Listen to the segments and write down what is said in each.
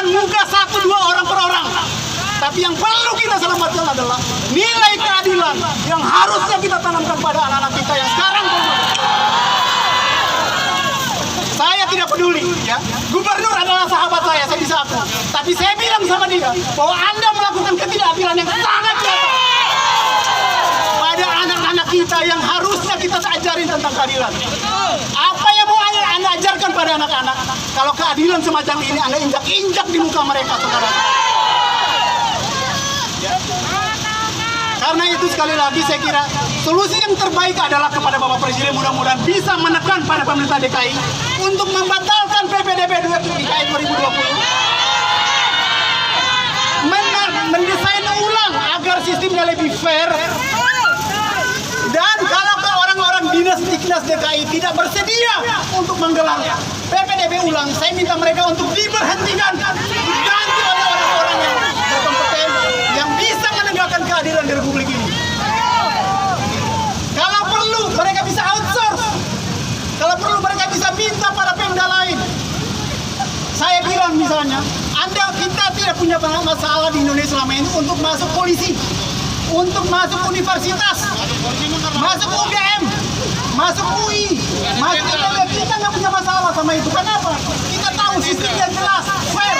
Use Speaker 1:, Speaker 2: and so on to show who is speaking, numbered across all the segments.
Speaker 1: selamatkan muka satu dua orang per orang. Tapi yang perlu kita selamatkan adalah nilai keadilan yang harusnya kita tanamkan pada anak-anak kita yang sekarang. Saya tidak peduli, ya. Gubernur adalah sahabat saya bisa aku. Tapi saya bilang sama dia bahwa Anda melakukan ketidakadilan yang sangat nyata pada anak-anak kita yang harusnya kita ajarin tentang keadilan. Apa yang mau Anda ajarkan pada anak-anak kalau keadilan semacam ini Anda injak-injak di muka mereka, saudara? Ya. Karena itu sekali lagi saya kira solusi yang terbaik adalah kepada Bapak Presiden mudah-mudahan bisa menekan pada pemerintah DKI untuk membatalkan PPDB DKI 2020. Mendesain ulang agar sistemnya lebih fair. Dan kalau orang-orang dinas DKI tidak bersedia untuk menggelar PPDB ulang, saya minta mereka untuk diberhentikan, diganti oleh orang-orang yang berkompeten yang bisa menegakkan keadilan di Republik ini. Kalau perlu mereka bisa outsource, kalau perlu mereka bisa minta pada Pemda lain. Saya bilang misalnya, kita tidak punya masalah di Indonesia selama ini untuk masuk polisi, untuk masuk universitas, masuk UGM, masuk UI, masuk ITB. Kita nggak punya masalah sama itu. Kenapa? Kita tahu sistemnya jelas, fair.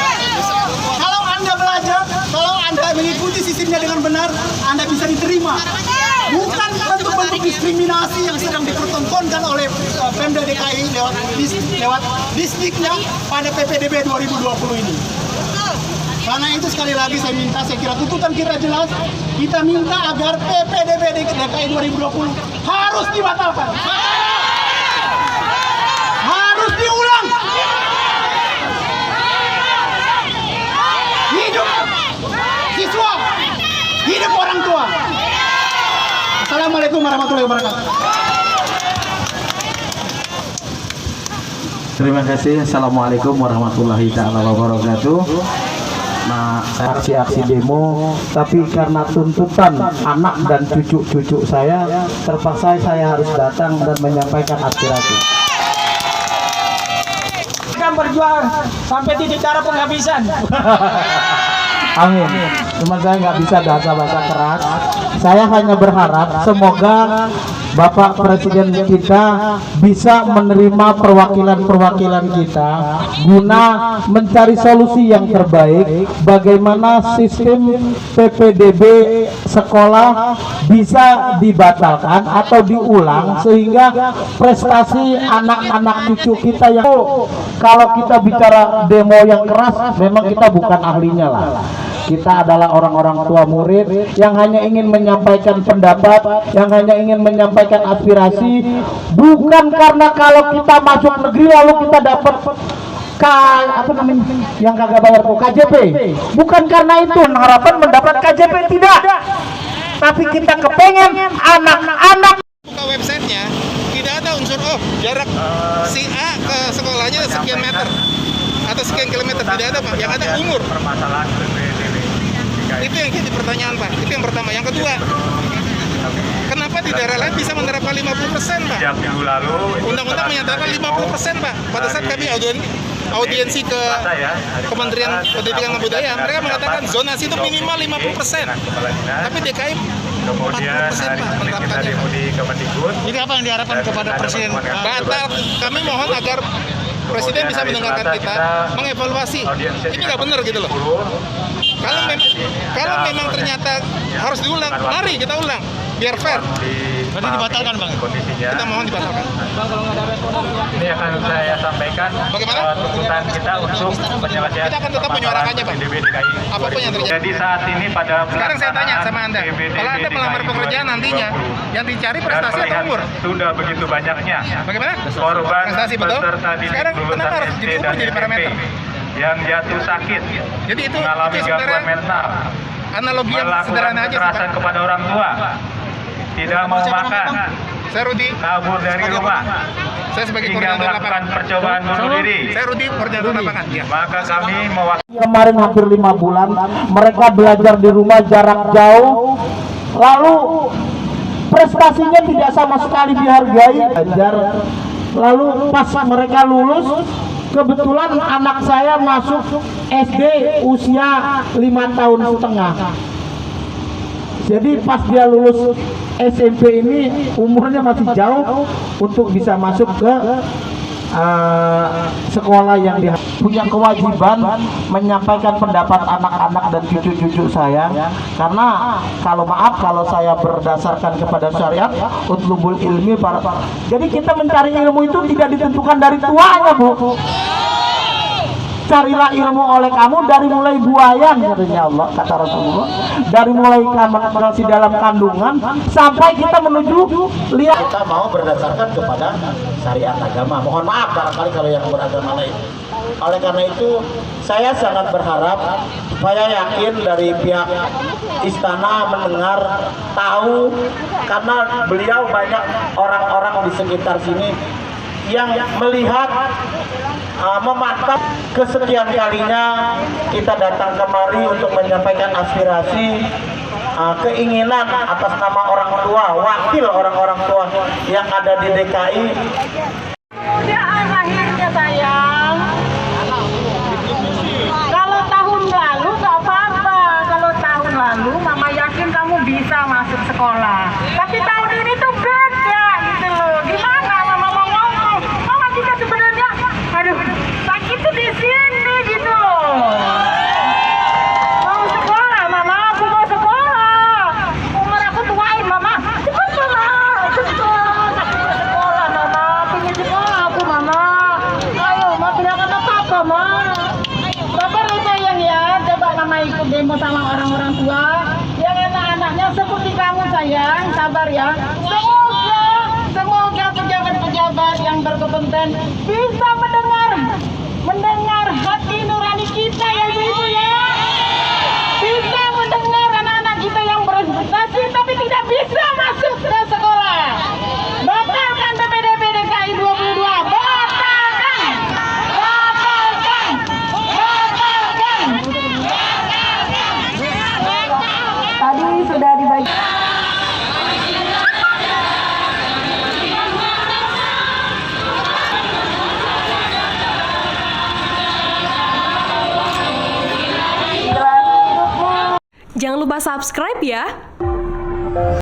Speaker 1: Kalau Anda belajar, kalau Anda mengikuti sistemnya dengan benar, Anda bisa diterima. Bukan bentuk-bentuk diskriminasi yang sedang dipertontonkan oleh Pemda DKI lewat distrik-nya pada PPDB 2020 ini. Karena itu sekali lagi saya kira tuntutan kita jelas. Kita minta agar PPDB DKI 2020 harus dibatalkan. Harus diulang. Hidup siswa, hidup orang tua. Assalamualaikum warahmatullahi wabarakatuh.
Speaker 2: Terima kasih. Assalamualaikum warahmatullahi wabarakatuh. Nah, aksi-aksi demo, tapi karena tuntutan anak dan cucu-cucu saya, terpaksa saya harus datang dan menyampaikan aspirasi.
Speaker 3: Kita berjuang sampai titik darah penghabisan.
Speaker 2: Amin. Cuma saya nggak bisa bahasa-bahasa keras. Saya hanya berharap semoga Bapak Presiden kita bisa menerima perwakilan-perwakilan kita guna mencari solusi yang terbaik bagaimana sistem PPDB sekolah bisa dibatalkan atau diulang sehingga prestasi anak-anak cucu kita yang kalau kita bicara demo yang keras memang kita bukan ahlinya lah. Kita adalah orang-orang tua murid yang hanya ingin menyampaikan pendapat, yang hanya ingin menyampaikan aspirasi, bukan karena kalau kita masuk negeri lalu kita dapat yang kagak bayar KJP. Bukan karena itu harapan mendapat KJP, tidak. Tapi kita kepengen anak-anak.
Speaker 4: Buka websitenya tidak ada unsur jarak si A ke sekolahnya sekian meter atau sekian kilometer, tidak ada Pak. Yang ada umur.
Speaker 5: Permasalahan
Speaker 4: Itu yang jadi pertanyaan Pak. Itu yang pertama. Yang kedua, kenapa di daerah lain bisa menerapkan 50% Pak?
Speaker 5: Sejak minggu lalu
Speaker 4: Undang-undang menyatakan 50% Pak. Pada saat kami audiensi ke Kementerian Pendidikan dan Kebudayaan, mereka mengatakan zonasi itu minimal 50%. Tapi DKI
Speaker 5: kemudian
Speaker 4: 40%
Speaker 5: hari
Speaker 4: Pak
Speaker 5: ini kita
Speaker 4: menerapkannya.
Speaker 5: demo di Kemendikbud.
Speaker 4: Jadi apa yang diharapkan kepada Presiden? Batal. Kami mohon agar Presiden bisa mendengarkan kita, mengevaluasi. Ini nggak benar gitu loh. Kalau memang ternyata harus diulang, mari kita ulang, biar fair.
Speaker 5: Berarti
Speaker 4: dibatalkan Bang.
Speaker 5: Kondisinya.
Speaker 4: Kita mohon dibatalkan.
Speaker 5: Ini akan saya sampaikan
Speaker 4: Bagaimana?
Speaker 5: tuntutan kita untuk penyelesaian
Speaker 4: Kita akan tetap menyuarakannya, Pak.
Speaker 5: PPDB DKI.
Speaker 4: Apapun yang terjadi.
Speaker 5: Jadi saat ini pada
Speaker 4: Sekarang saya tanya sama Anda,
Speaker 5: PPDB
Speaker 4: kalau Anda melamar
Speaker 5: DKI
Speaker 4: pekerjaan nantinya,
Speaker 5: 2020,
Speaker 4: yang dicari
Speaker 5: dan
Speaker 4: prestasi atau
Speaker 5: melihat
Speaker 4: umur?
Speaker 5: sudah begitu banyaknya
Speaker 4: Bagaimana?
Speaker 5: korban
Speaker 4: Prestasi, betul?
Speaker 5: peserta didik
Speaker 4: Sekarang
Speaker 5: lulusan
Speaker 4: kenapa harus
Speaker 5: SD
Speaker 4: jadi umur
Speaker 5: dan
Speaker 4: jadi
Speaker 5: SMP
Speaker 4: parameter?
Speaker 5: yang jatuh sakit,
Speaker 4: Jadi itu
Speaker 5: mengalami gangguan
Speaker 4: sebenarnya
Speaker 5: mental,
Speaker 4: analogi yang
Speaker 5: melakukan
Speaker 4: sederhana aja sih,
Speaker 5: kekerasan
Speaker 4: Pak.
Speaker 5: kepada orang tua, tidak mau makan,
Speaker 4: Saya Rudi,
Speaker 5: kabur dari rumah,
Speaker 4: saya sebagai
Speaker 5: hingga
Speaker 4: koordinator
Speaker 5: melakukan
Speaker 4: lapangan.
Speaker 5: percobaan bunuh diri.
Speaker 4: Saya Rudi, koordinator lapangan. Ya.
Speaker 5: Maka kami mewakili
Speaker 2: Kemarin hampir 5 bulan mereka belajar di rumah jarak jauh, lalu prestasinya tidak sama sekali dihargai. Lalu pas mereka lulus Kebetulan anak saya masuk SD usia 5 tahun setengah. Jadi pas dia lulus SMP ini umurnya masih jauh untuk bisa masuk ke sekolah yang dia punya kewajiban menyampaikan pendapat anak-anak dan cucu-cucu saya, karena kalau maaf kalau saya berdasarkan kepada syariat utlubul ilmi para, jadi kita mencari ilmu itu tidak ditentukan dari tuanya, Bu. Carilah ilmu oleh kamu dari mulai buayan, katanya Allah, kata Rasulullah, dari mulai masih dalam kandungan sampai kita menuju lihat. Kita mau berdasarkan kepada syariat agama. Mohon maaf barangkali kalau yang beragama lain. Oleh karena itu saya sangat berharap, saya yakin dari pihak istana mendengar, tahu, karena beliau banyak orang-orang di sekitar sini yang melihat, memantau. Kesekian kalinya kita datang kemari untuk menyampaikan aspirasi, keinginan atas nama orang tua, wakil orang-orang tua yang ada di DKI.
Speaker 6: Udah akhirnya sayang. Kalau tahun lalu gak apa-apa. Kalau tahun lalu mama yakin kamu bisa masuk sekolah. Tapi tahun ini tuh beda gitu loh. Gimana mama mau ngomong? Mama juga sebenarnya, aduh, sakit tuh di sini gitu loh. Mau sekolah mama, aku mau sekolah. Umur aku tuain mama. Cepat mama, cepat. Aku mau sekolah mama, pengen sekolah aku mama. Ayo ma, bilang apa ma. Bapak sayang ya, coba mama ikut demo sama orang-orang tua yang anak-anaknya seperti kamu sayang, sabar ya. Semoga pejabat-pejabat yang berkompeten bisa mendengar hati nurani kita ya ibu ya. Bisa mendengar anak-anak kita yang berprestasi tapi tidak bisa masuk ke sekolah. Batalkan PPDB DKI 22. Batalkan. Tadi sudah dibagi.
Speaker 7: Jangan lupa subscribe ya.